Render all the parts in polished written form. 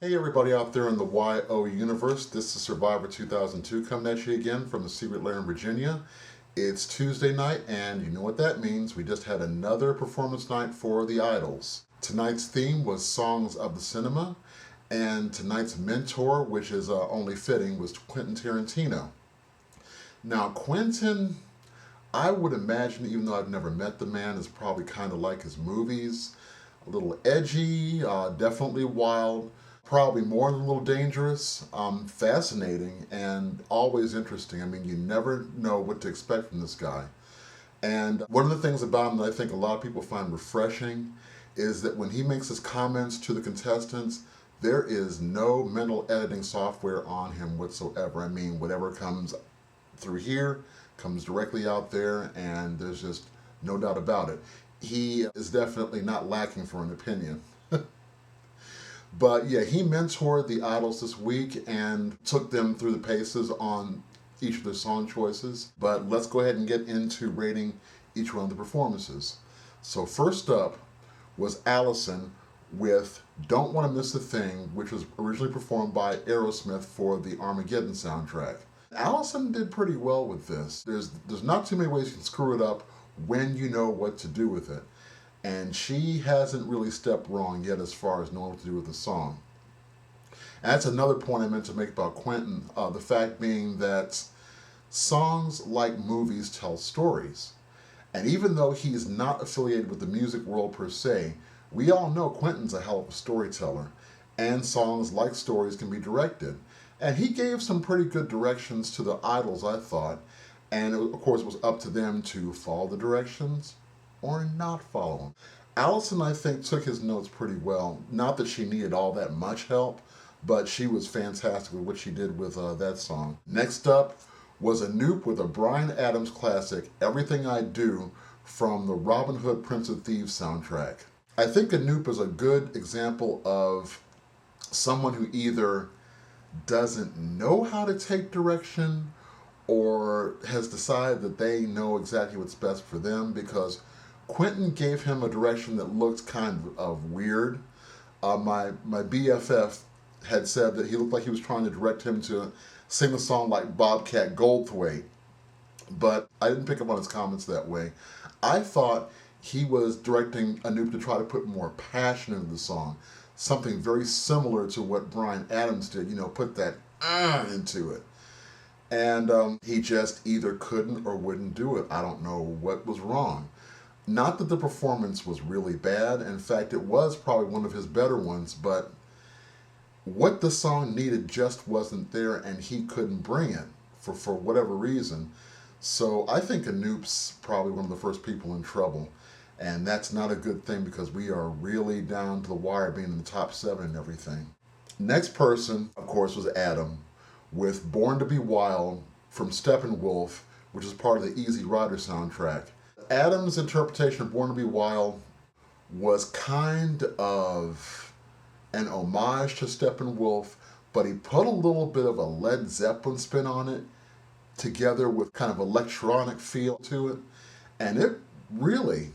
Hey everybody out there in the YO universe, this is Survivor 2002 coming at you again from the Secret Lair in Virginia. It's Tuesday night and you know what that means. We just had another performance night for the Idols. Tonight's theme was Songs of the Cinema, and tonight's mentor, which is only fitting, was Quentin Tarantino. Now Quentin, I would imagine, even though I've never met the man, is probably kind of like his movies. A little edgy, definitely wild. Probably more than a little dangerous, fascinating, and always interesting. I mean, you never know what to expect from this guy. And one of the things about him that I think a lot of people find refreshing is that when he makes his comments to the contestants, there is no mental editing software on him whatsoever. I mean, whatever comes through here comes directly out there, and there's just no doubt about it. He is definitely not lacking for an opinion. But yeah, he mentored the Idols this week and took them through the paces on each of their song choices. But let's go ahead and get into rating each one of the performances. So first up was Allison with Don't Want to Miss a Thing, which was originally performed by Aerosmith for the Armageddon soundtrack. Allison did pretty well with this. There's not too many ways you can screw it up when you know what to do with it. And she hasn't really stepped wrong yet as far as knowing what to do with the song. And that's another point I meant to make about Quentin, the fact being that songs like movies tell stories. And even though he's not affiliated with the music world per se, we all know Quentin's a hell of a storyteller. And songs like stories can be directed. And he gave some pretty good directions to the Idols, I thought. And of course it was up to them to follow the directions or not follow them. Allison, I think, took his notes pretty well. Not that she needed all that much help, but she was fantastic with what she did with that song. Next up was Anoop with a Bryan Adams classic, Everything I Do, from the Robin Hood Prince of Thieves soundtrack. I think Anoop is a good example of someone who either doesn't know how to take direction or has decided that they know exactly what's best for them, because Quentin gave him a direction that looked kind of weird. My BFF had said that he looked like he was trying to direct him to sing a song like Bobcat Goldthwait, but I didn't pick up on his comments that way. I thought he was directing Anoop to try to put more passion into the song, something very similar to what Bryan Adams did, put that into it. And he just either couldn't or wouldn't do it. I don't know what was wrong. Not that the performance was really bad. In fact, it was probably one of his better ones, but what the song needed just wasn't there, and he couldn't bring it for whatever reason. So I think Anoop's probably one of the first people in trouble, and that's not a good thing because we are really down to the wire being in the top 7 and everything. Next person, of course, was Adam with Born to Be Wild from Steppenwolf, which is part of the Easy Rider soundtrack. Adam's interpretation of Born to Be Wild was kind of an homage to Steppenwolf, but he put a little bit of a Led Zeppelin spin on it, together with kind of electronic feel to it, and it really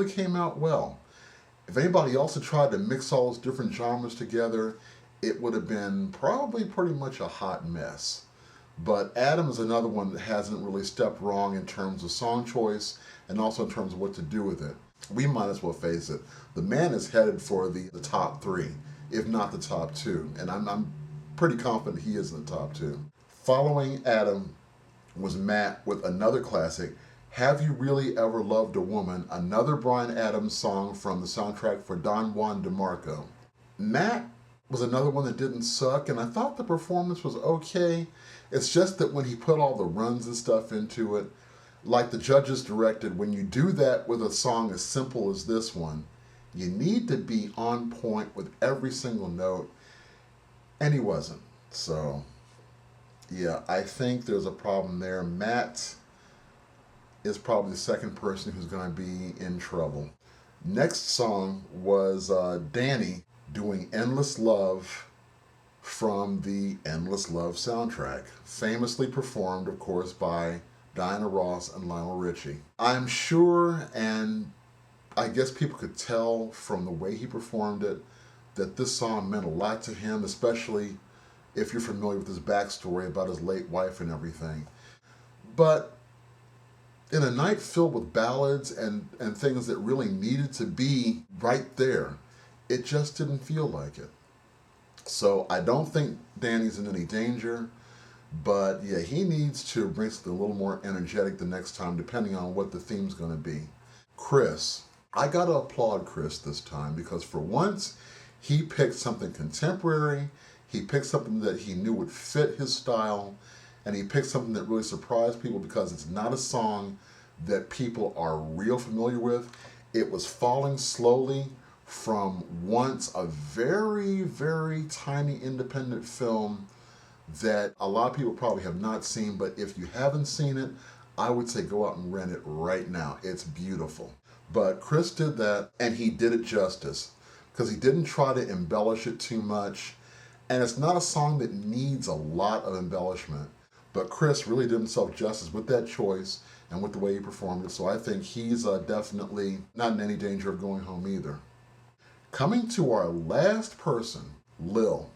came out well. If anybody else had tried to mix all those different genres together, it would have been probably pretty much a hot mess. But Adam is another one that hasn't really stepped wrong in terms of song choice and also in terms of what to do with it. We might as well face it. The man is headed for the top 3, if not the top 2. And I'm pretty confident he is in the top 2. Following Adam was Matt with another classic, Have You Really Ever Loved a Woman? Another Bryan Adams song from the soundtrack for Don Juan DeMarco. Matt was another one that didn't suck, and I thought the performance was okay. It's just that when he put all the runs and stuff into it, like the judges directed, when you do that with a song as simple as this one, you need to be on point with every single note, and he wasn't. So, yeah, I think there's a problem there. Matt is probably the second person who's going to be in trouble. Next song was Danny doing Endless Love from the Endless Love soundtrack, famously performed, of course, by Diana Ross and Lionel Richie. I'm sure, and I guess people could tell from the way he performed it, that this song meant a lot to him, especially if you're familiar with his backstory about his late wife and everything. But in a night filled with ballads and things that really needed to be right there, it just didn't feel like it. So I don't think Danny's in any danger, but yeah, he needs to bring something a little more energetic the next time, depending on what the theme's going to be. Chris, I gotta applaud Chris this time, because for once, he picked something contemporary, he picked something that he knew would fit his style, and he picked something that really surprised people because it's not a song that people are real familiar with. It was falling slowly from once a very, very tiny independent film that a lot of people probably have not seen, but if you haven't seen it, I would say go out and rent it right now. It's beautiful. But Chris did that, and he did it justice, because he didn't try to embellish it too much, and it's not a song that needs a lot of embellishment. But Chris really did himself justice with that choice and with the way he performed it, so I think he's definitely not in any danger of going home either. Coming to our last person, Lil.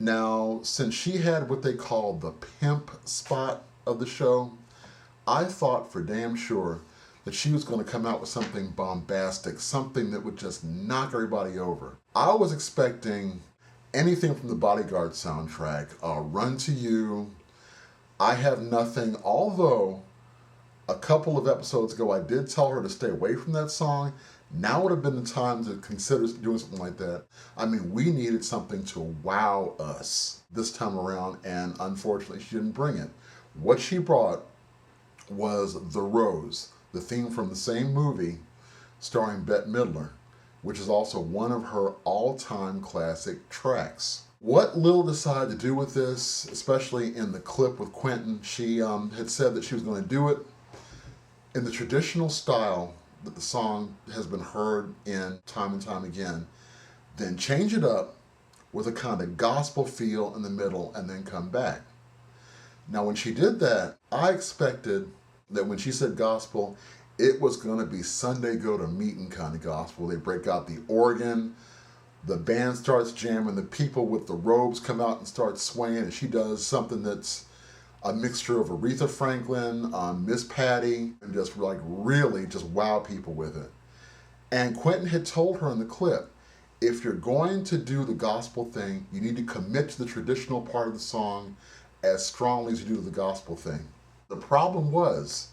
Now, since she had what they call the pimp spot of the show, I thought for damn sure that she was going to come out with something bombastic, something that would just knock everybody over. I was expecting anything from the Bodyguard soundtrack, Run to You, I Have Nothing, although a couple of episodes ago I did tell her to stay away from that song. Now would have been the time to consider doing something like that. I mean, we needed something to wow us this time around, and unfortunately she didn't bring it. What she brought was The Rose, the theme from the same movie starring Bette Midler, which is also one of her all-time classic tracks. What Lil decided to do with this, especially in the clip with Quentin, she had said that she was going to do it in the traditional style that the song has been heard in time and time again, then change it up with a kind of gospel feel in the middle, and then come back. Now, when she did that, I expected that when she said gospel, it was going to be Sunday go to meeting kind of gospel. They break out the organ, the band starts jamming, the people with the robes come out and start swaying, and she does something that's a mixture of Aretha Franklin, Miss Patty, and just like really just wow people with it. And Quentin had told her in the clip, if you're going to do the gospel thing, you need to commit to the traditional part of the song as strongly as you do to the gospel thing. The problem was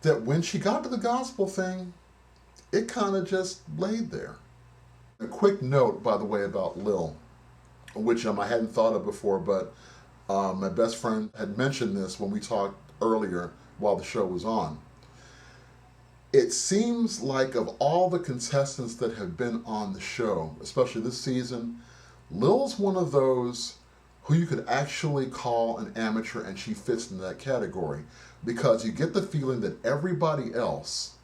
that when she got to the gospel thing, it kind of just laid there. A quick note, by the way, about Lil, which I hadn't thought of before, but my best friend had mentioned this when we talked earlier while the show was on. It seems like of all the contestants that have been on the show, especially this season, Lil's one of those who you could actually call an amateur, and she fits into that category, because you get the feeling that everybody else,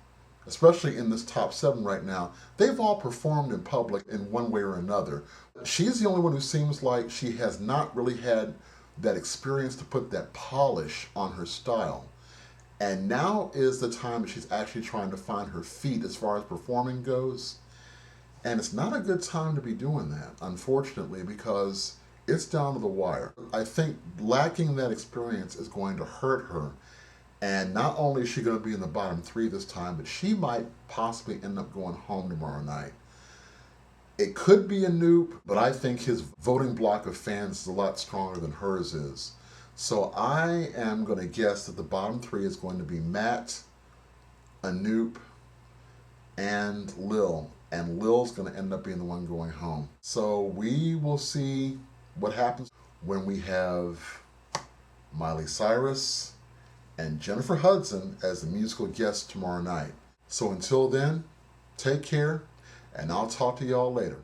especially in this top 7 right now, they've all performed in public in one way or another. She's the only one who seems like she has not really had that experience to put that polish on her style. And now is the time that she's actually trying to find her feet as far as performing goes. And it's not a good time to be doing that, unfortunately, because it's down to the wire. I think lacking that experience is going to hurt her. And not only is she going to be in the bottom 3 this time, but she might possibly end up going home tomorrow night. It could be Anoop, but I think his voting block of fans is a lot stronger than hers is. So I am going to guess that the bottom 3 is going to be Matt, Anoop, and Lil. And Lil's going to end up being the one going home. So we will see what happens when we have Miley Cyrus and Jennifer Hudson as the musical guests tomorrow night. So until then, take care, and I'll talk to y'all later.